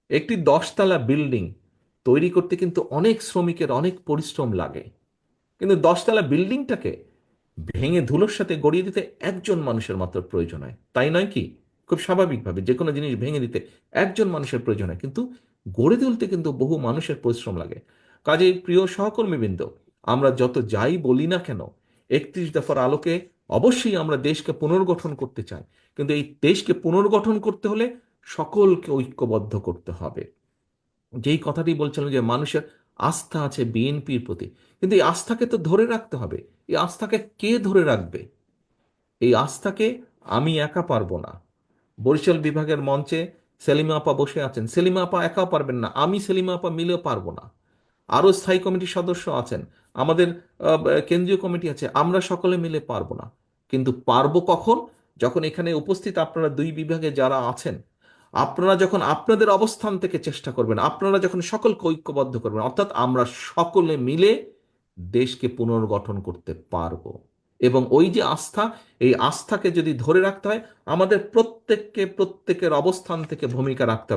একটি 10 তলা বিল্ডিং তৈরি করতে কিন্তু অনেক শ্রমিকের অনেক পরিশ্রম লাগে, কিন্তু 10 তলা বিল্ডিংটাকে ভেঙে ধুলোর সাথে গড়িয়ে দিতে একজন মানুষের মাত্র প্রয়োজন হয়, তাই নয় কি? খুব স্বাভাবিকভাবে যে কোনো জিনিস ভেঙে দিতে একজন মানুষের প্রয়োজন হয়, কিন্তু গড়ে তুলতে কিন্তু বহু মানুষের পরিশ্রম লাগে। কাজেই প্রিয় সহকর্মীবৃন্দ, আমরা যত যাই বলি না কেন, 31 দফার আলোকে অবশ্যই আমরা দেশকে পুনর্গঠন করতে চাই, কিন্তু এই দেশকে পুনর্গঠন করতে হলে সকলকে ঐক্যবদ্ধ করতে হবে। যেই কথাটি বলছিলাম যে মানুষের আস্থা আছে বিএনপির প্রতি, কিন্তু এই আস্থাকে তো ধরে রাখতে হবে। এই আস্থাকে কে ধরে রাখবে? এই আস্থাকে আমি একা পারবো না। বরিশাল বিভাগের মঞ্চে সেলিমা আপা বসে আছেন, সেলিমা আপা একা পারবেন না, আমি সেলিমা আপা মিলেও পারবো না। আরো স্থায়ী কমিটির সদস্য আছেন, আমাদের কেন্দ্রীয় কমিটি আছে, আমরা সকলে মিলে পারবো না। কিন্তু পারবো কখন? যখন এখানে উপস্থিত আপনারা দুই বিভাগে যারা আছেন, আপনারা যখন আপনাদের অবস্থান থেকে চেষ্টা করবেন, আপনারা যখন সকলকে ঐক্যবদ্ধ করবেন, অর্থাৎ আমরা সকলে মিলে দেশকে পুনর্গঠন করতে পারবো। এবং ওই যে আস্থা, এই আস্থাকে যদি ধরে রাখতে হয়, আমাদের প্রত্যেককে প্রত্যেকের অবস্থান থেকে ভূমিকা রাখতে হবে।